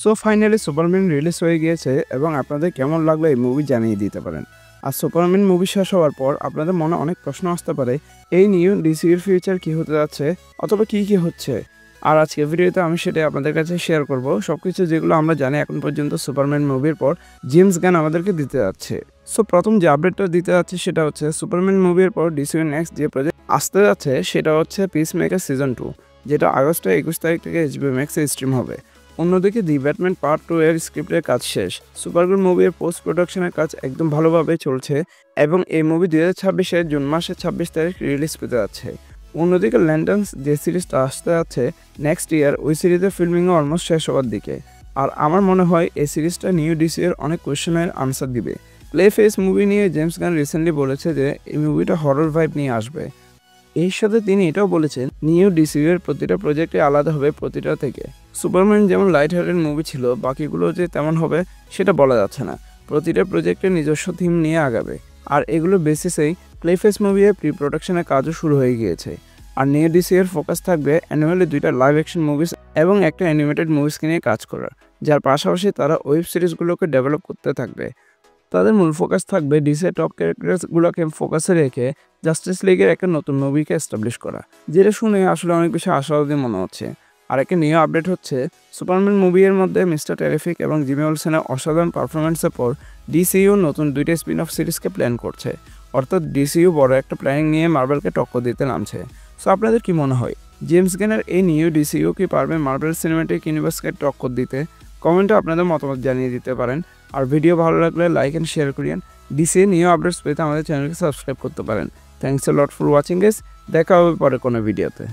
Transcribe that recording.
So finally Superman release হয়ে গিয়েছে এবং আপনাদের কেমন লাগলো এই মুভি জানিয়ে দিতে পারেন। আর সুপারম্যান মুভি শেষ হওয়ার পর আপনাদের মনে অনেক প্রশ্ন আসতে পারে, এই নিউ ডিসির ফিউচার কী হতে যাচ্ছে অথবা কী হচ্ছে। আর আজকের ভিডিওতে আমি সেটাই আপনাদের কাছে শেয়ার করব, সব কিছু যেগুলো আমরা জানি এখন পর্যন্ত সুপারম্যান মুভির পর জেমস গান আমাদেরকে দিতে যাচ্ছে। সো প্রথম যে আপডেটটা দিতে যাচ্ছে সেটা হচ্ছে সুপারম্যান মুভির পর ডিসির নেক্সট যে প্রজেক্ট আসতে যাচ্ছে সেটা হচ্ছে পিস মেকার সিজন 2, যেটা আগস্টের 21 তারিখ থেকে এইচবিও ম্যাক্সে স্ট্রিম হবে। অন্যদিকে দি ব্যাটম্যান পার্ট 2 এর স্ক্রিপ্টের কাজ শেষ, সুপারগুড মুভির পোস্ট প্রোডাকশনের কাজ একদম ভালোভাবে চলছে এবং এই মুভি 2026 জুন মাসের 26 তারিখ রিলিজ পেতে যাচ্ছে। অন্যদিকে ল্যান্টার্নস যে সিরিজটা আসতে যাচ্ছে নেক্সট ইয়ার, ওই সিরিজের ফিল্মিংও অলমোস্ট শেষ হওয়ার দিকে। আর আমার মনে হয় এই সিরিজটা নিউ ডিসি এর অনেক কোয়েশ্চেনের আনসার দিবে। প্লে ফেস মুভি নিয়ে জেমস গান রিসেন্টলি বলেছে যে এই মুভিটা হরর ভাইব নিয়ে আসবে। এর সাথে তিনি এটাও বলেছেন নিউ ডিসিউ এর প্রতিটা প্রজেক্টে আলাদা হবে প্রতিটা থেকে। সুপারম্যান যেমন লাইট হার্টেড মুভি ছিল, বাকিগুলো যে তেমন হবে সেটা বলা যাচ্ছে না। প্রতিটা প্রজেক্টে নিজস্ব থিম নিয়ে আগাবে, আর এগুলো বেসিসেই প্লেফেস মুভি এর প্রি প্রোডাকশনের কাজও শুরু হয়ে গিয়েছে। আর নিউ ডিসিউ এর ফোকাস থাকবে অ্যানুয়ালি 2টা লাইভ অ্যাকশন মুভিস এবং একটা অ্যানিমেটেড মুভিসকে নিয়ে কাজ করার, যার পাশাপাশি তারা ওয়েব সিরিজগুলোকে ডেভেলপ করতে থাকবে। তাদের মূল ফোকাস থাকবে ডিসি টপ ক্যারেক্টারগুলোকে ফোকাসে রেখে জাস্টিস লিগের একটা নতুন মুভিকে এস্টাবলিশ করা, যেটা শুনে আসলে অনেক বেশি আশাবাদী মনে হচ্ছে। আর একটা নিউ আপডেট হচ্ছে সুপারম্যান মুভি এর মধ্যে মিস্টার টেরিফিক এবং জিমি ওলসেনের অসাধারণ পারফরমেন্সের পর ডিসিইউ নতুন 2টা স্পিন অফ সিরিজকে প্ল্যান করছে। অর্থাৎ ডিসিইউ বড় একটা প্ল্যানিং নিয়ে মার্বেলকে টক্কর দিতে নামছে। সো আপনাদের কি মনে হয়, জেমস গানের এই নিউ ডিসিইউ কি পারবে মার্বেল সিনেম্যাটিক ইউনিভার্সকে টক্কর দিতে? কমেন্টে আপনাদের মতামত জানিয়ে দিতে পারেন। আর ভিডিও ভালো লাগলে লাইক অ্যান্ড শেয়ার করিয়েন। ডিসি নিউ আপডেটস পেতে আমাদের চ্যানেলকে সাবস্ক্রাইব করতে পারেন। Thanks a lot for watching guys. দেখা হবে পরে কোনো ভিডিওতে।